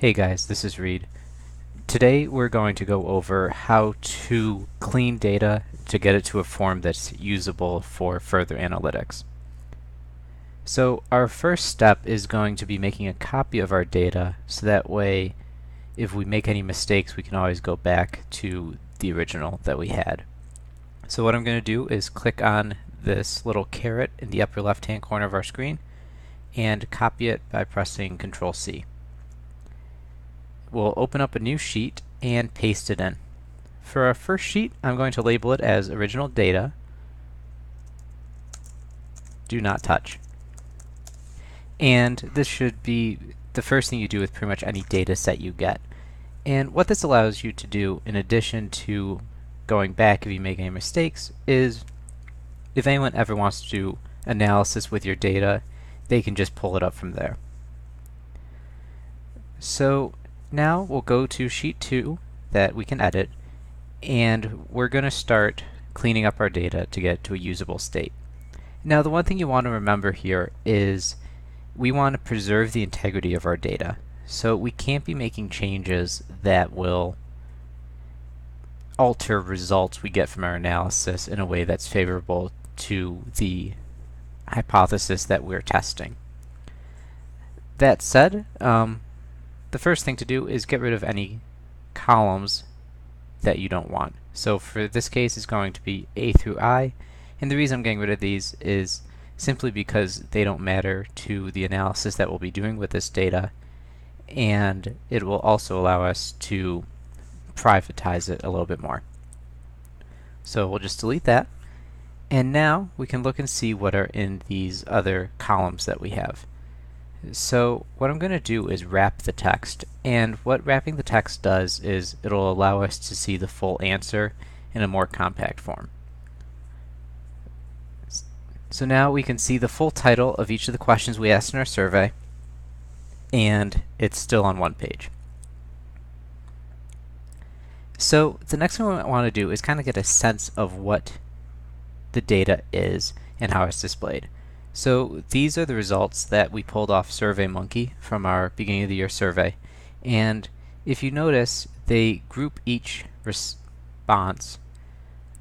Hey guys, this is Reed. Today we're going to go over how to clean data to get it to a form that's usable for further analytics. So our first step is going to be making a copy of our data so that way if we make any mistakes we can always go back to the original that we had. So what I'm going to do is click on this little caret in the upper left hand corner of our screen and copy it by pressing Ctrl C. We'll open up a new sheet and paste it in. For our first sheet, I'm going to label it as original data, do not touch. And this should be the first thing you do with pretty much any data set you get. And what this allows you to do, in addition to going back if you make any mistakes, is if anyone ever wants to do analysis with your data, they can just pull it up from there. So now we'll go to sheet 2 that we can edit, and we're going to start cleaning up our data to get it to a usable state. Now the one thing you want to remember here is we want to preserve the integrity of our data. So we can't be making changes that will alter results we get from our analysis in a way that's favorable to the hypothesis that we're testing. That said, the first thing to do is get rid of any columns that you don't want. So for this case it's going to be A through I, and the reason I'm getting rid of these is simply because they don't matter to the analysis that we'll be doing with this data, and it will also allow us to privatize it a little bit more. So we'll just delete that, and now we can look and see what are in these other columns that we have. So what I'm going to do is wrap the text, and what wrapping the text does is it'll allow us to see the full answer in a more compact form. So now we can see the full title of each of the questions we asked in our survey, and it's still on one page. So the next thing we want to do is kind of get a sense of what the data is and how it's displayed. So these are the results that we pulled off SurveyMonkey from our beginning of the year survey, and if you notice they group each response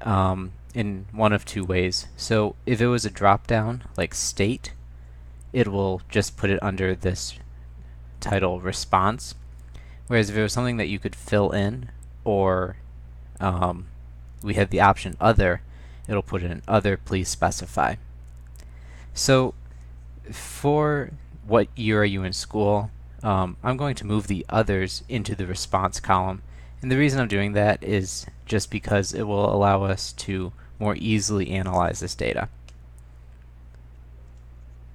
in one of two ways. So if it was a drop down like state, it will just put it under this title response, whereas if it was something that you could fill in or we had the option other, it'll put it in other, please specify. So for what year are you in school, I'm going to move the others into the response column, and the reason I'm doing that is just because it will allow us to more easily analyze this data.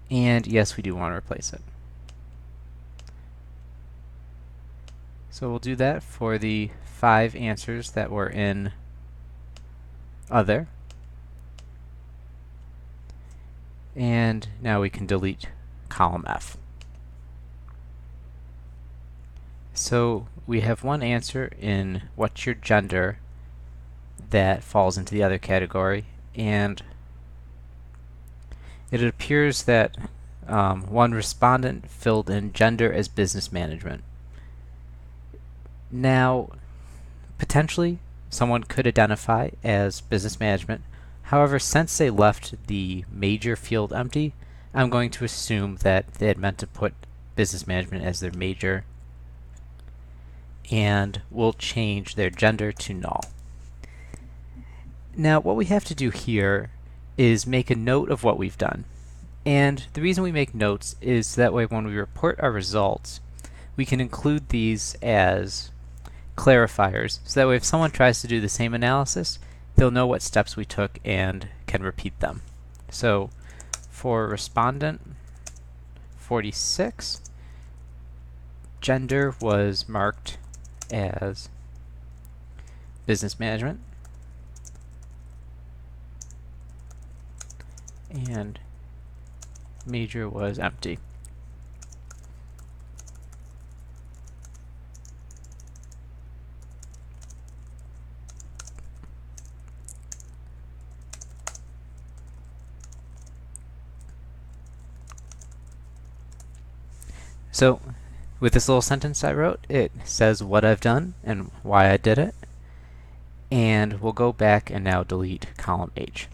And yes, we do want to replace it. So we'll do that for the 5 answers that were in other. And now we can delete column F. So we have one answer in what's your gender that falls into the other category, and it appears that one respondent filled in gender as business management. Now, potentially someone could identify as business management. However, since they left the major field empty, I'm going to assume that they had meant to put business management as their major, and we'll change their gender to null. Now what we have to do here is make a note of what we've done. And the reason we make notes is that way when we report our results, we can include these as clarifiers, so that way if someone tries to do the same analysis, they'll know what steps we took and can repeat them. So for respondent 46, gender was marked as business management, and major was empty. So With this little sentence I wrote, it says what I've done and why I did it. And we'll go back and now delete column H.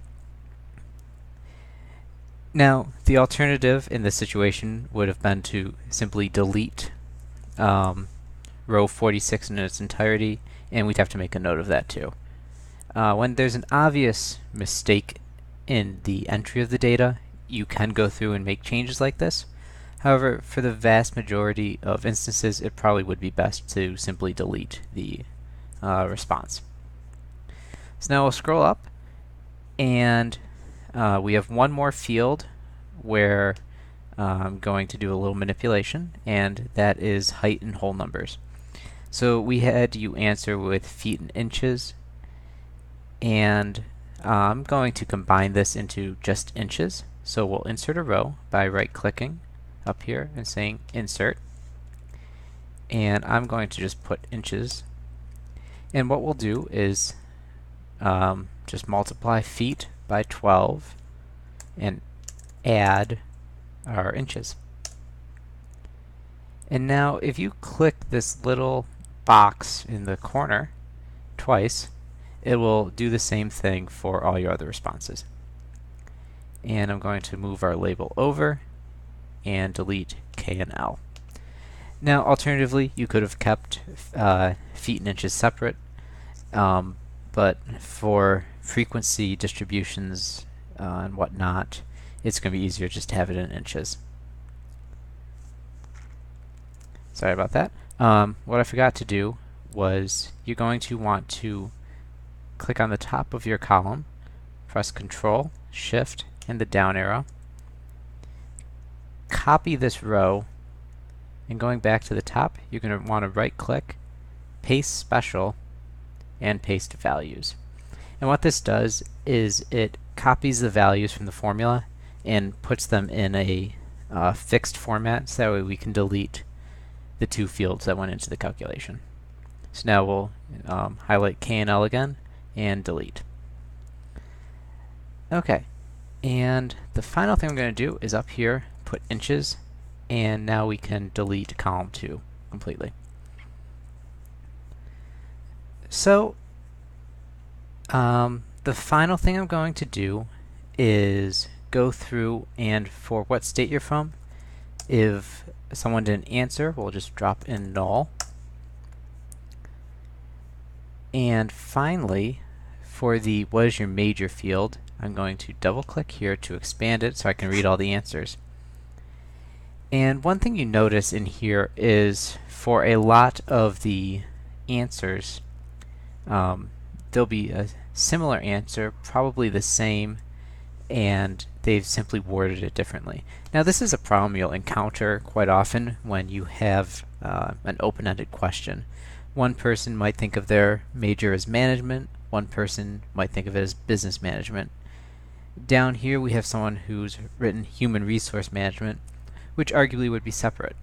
Now, the alternative in this situation would have been to simply delete row 46 in its entirety, and we'd have to make a note of that too. When there's an obvious mistake in the entry of the data, you can go through and make changes like this. However, for the vast majority of instances, it probably would be best to simply delete the response. So now we'll scroll up, and we have one more field where I'm going to do a little manipulation, and that is height in whole numbers. So we had you answer with feet and inches, and I'm going to combine this into just inches. So we'll insert a row by right-clicking up here and saying Insert, and I'm going to just put inches. And what we'll do is just multiply feet by 12 and add our inches. And now if you click this little box in the corner twice, it will do the same thing for all your other responses. And I'm going to move our label over and delete K and L. Now alternatively, you could have kept feet and inches separate, but for frequency distributions and whatnot, it's going to be easier just to have it in inches. Sorry about that. What I forgot to do was you're going to want to click on the top of your column, press Control, Shift, and the down arrow, copy this row, and going back to the top, you're going to want to right-click, paste special, and paste values. And what this does is it copies the values from the formula and puts them in a fixed format, so that way we can delete the two fields that went into the calculation. So now we'll highlight K and L again and delete. Okay, and the final thing I'm going to do is up here put inches, and now we can delete column 2 completely. So the final thing I'm going to do is go through, and for what state you're from, if someone didn't answer, we'll just drop in null. And finally, for the what is your major field, I'm going to double click here to expand it so I can read all the answers. And one thing you notice in here is for a lot of the answers, there'll be a similar answer, probably the same, and they've simply worded it differently. Now this is a problem you'll encounter quite often when you have an open-ended question. One person might think of their major as management, one person might think of it as business management. Down here we have someone who's written human resource management, which arguably would be separate.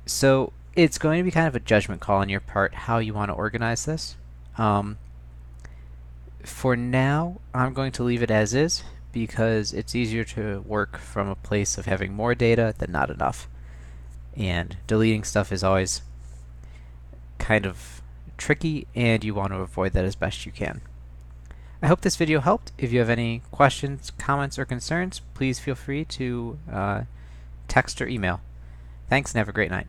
So it's going to be kind of a judgment call on your part how you want to organize this. For now, I'm going to leave it as is because it's easier to work from a place of having more data than not enough. And deleting stuff is always kind of tricky, and you want to avoid that as best you can. I hope this video helped. If you have any questions, comments, or concerns, please feel free to text or email. Thanks and have a great night.